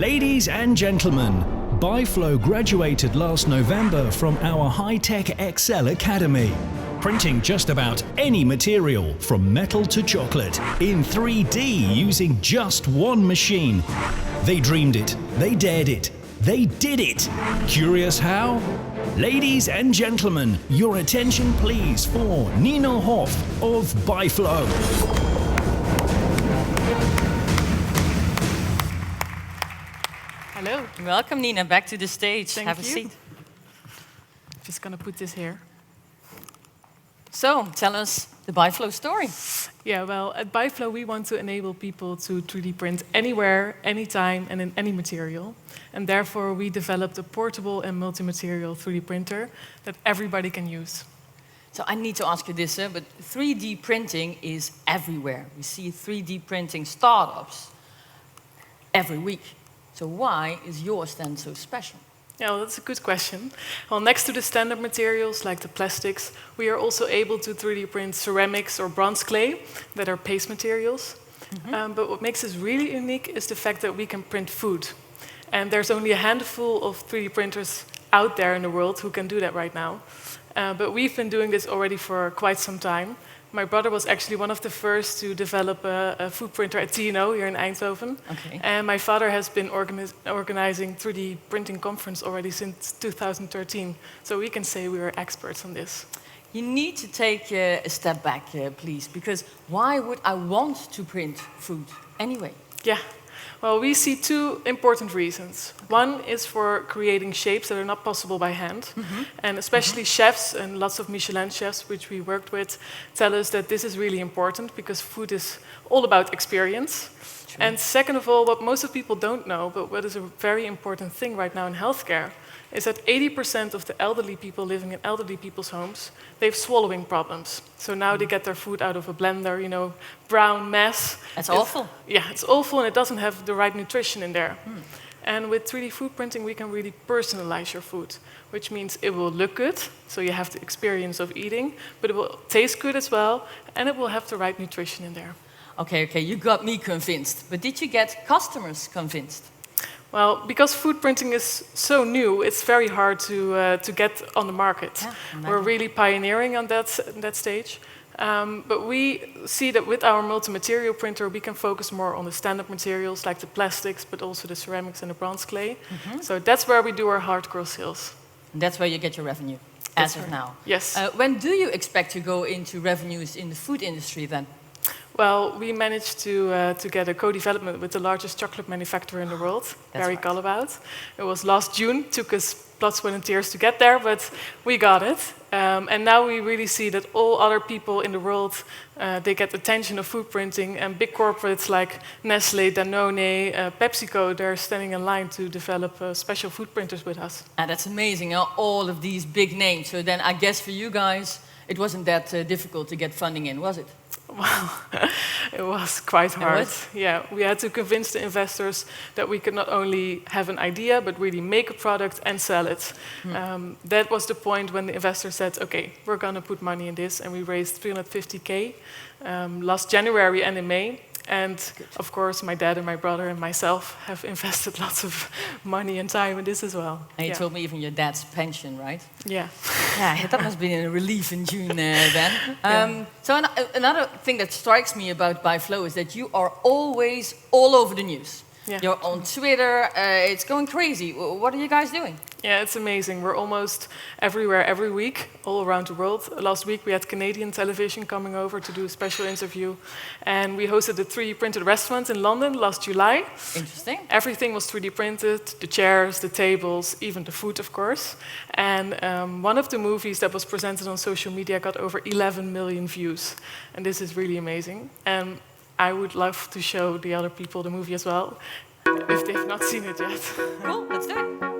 Ladies and gentlemen, byFlow graduated last November from our HighTechXL Academy, printing just about any material from metal to chocolate in 3D using just one machine. They dreamed it, they dared it, they did it. Curious how? Ladies and gentlemen, your attention please for Nina Hoff of byFlow. Hello. Welcome, Nina, back to the stage. Thank Have a you. seat. Just gonna put this here. So, tell us the byFlow story. Yeah, well, at byFlow we want to enable people to 3D print anywhere, anytime, and in any material. And therefore we developed a portable and multi-material 3D printer that everybody can use. So I need to ask you this, but 3D printing is everywhere. We see 3D printing startups every week. So why is yours then so special? Yeah, well, that's a good question. Well, next to the standard materials like the plastics, we are also able to 3D print ceramics or bronze clay that are paste materials. But what makes us really unique is the fact that we can print food. And there's only a handful of 3D printers out there in the world who can do that right now. But we've been doing this already for quite some time. My brother was actually one of the first to develop a food printer at TNO here in Eindhoven. Okay. And my father has been organizing 3D printing conference already since 2013. So we can say we are experts on this. You need to take a step back, please, because why would I want to print food anyway? Yeah. Well, we see two important reasons. One is for creating shapes that are not possible by hand. And especially chefs and lots of Michelin chefs, which we worked with, tell us that this is really important because food is all about experience. True. And second of all, what most of people don't know, but what is a very important thing right now in healthcare, is that 80% of the elderly people living in elderly people's homes, they have swallowing problems. So now they get their food out of a blender, you know, brown mess. That's awful. Yeah, it's awful and it doesn't have the right nutrition in there. And with 3D food printing, we can really personalize your food, which means it will look good, so you have the experience of eating, but it will taste good as well, and it will have the right nutrition in there. Okay, you got me convinced. But did you get customers convinced? Well, because food printing is so new, it's very hard to get on the market. Yeah, we're really pioneering on that stage. But we see that with our multi-material printer, we can focus more on the standard materials like the plastics, but also the ceramics and the bronze clay. So that's where we do our hardcore sales. And that's where you get your revenue, as of now. Yes. When do you expect to go into revenues in the food industry then? Well, we managed to get a co-development with the largest chocolate manufacturer in the world, Barry Callebaut. It was last June, took us blood, sweat and tears to get there, but we got it. And now we really see that all other people in the world, they get attention of food printing, and big corporates like Nestle, Danone, PepsiCo, they're standing in line to develop special food printers with us. And that's amazing, all of these big names. So then I guess for you guys, it wasn't that difficult to get funding in, was it? Well, it was quite hard. Yeah, we had to convince the investors that we could not only have an idea, but really make a product and sell it. That was the point when the investor said, okay, we're going to put money in this, and we raised 350K last January and in May. And of course, my dad and my brother and myself have invested lots of money and time in this as well. And you told me even your dad's pension, right? Yeah. Yeah, that must be a relief in June then. So another thing that strikes me about byFlow is that you are always all over the news. Yeah. You're on Twitter, it's going crazy. What are you guys doing? Yeah, it's amazing. We're almost everywhere every week, all around the world. Last week we had Canadian television coming over to do a special interview. And we hosted a 3D printed restaurant in London last July. Interesting. Everything was 3D printed, the chairs, the tables, even the food, of course. And one of the movies that was presented on social media got over 11 million views. And this is really amazing. And I would love to show the other people the movie as well, if they've not seen it yet. Cool, let's do it.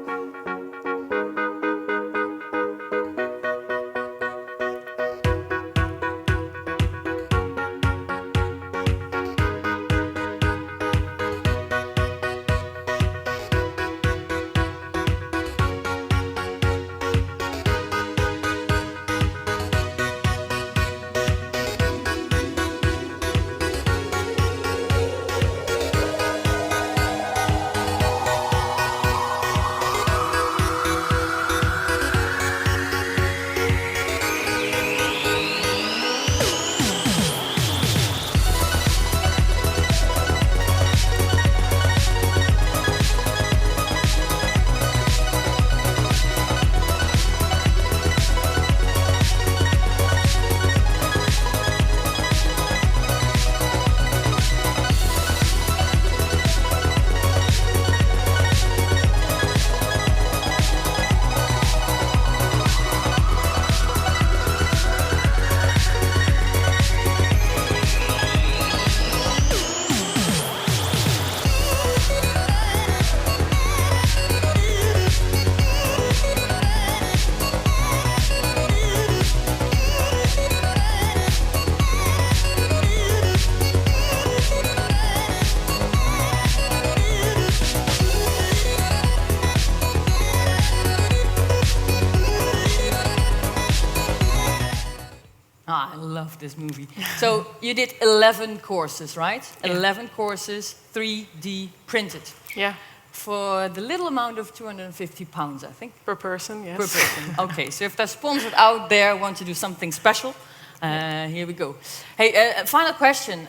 this movie. So you did 11 courses, right? Yeah. 11 courses, 3D printed. Yeah, For the little amount of 250 pounds, I think. per person, yes. Per person. Okay, so if there's sponsors out there want to do something special, here we go. Hey, final question.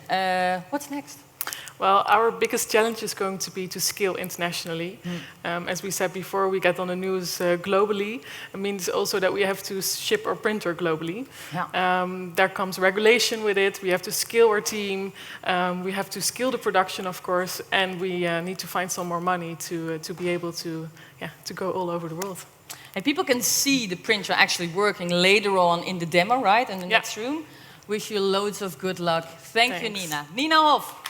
What's next? Well, our biggest challenge is going to be to scale internationally. As we said before, we get on the news globally. It means also that we have to ship our printer globally. Yeah. There comes regulation with it. We have to scale our team. We have to scale the production, of course, and we need to find some more money to be able to go all over the world. And people can see the printer actually working later on in the demo, right? In the next room. Wish you loads of good luck. Thank you, Thanks. Nina. Nina Hoff.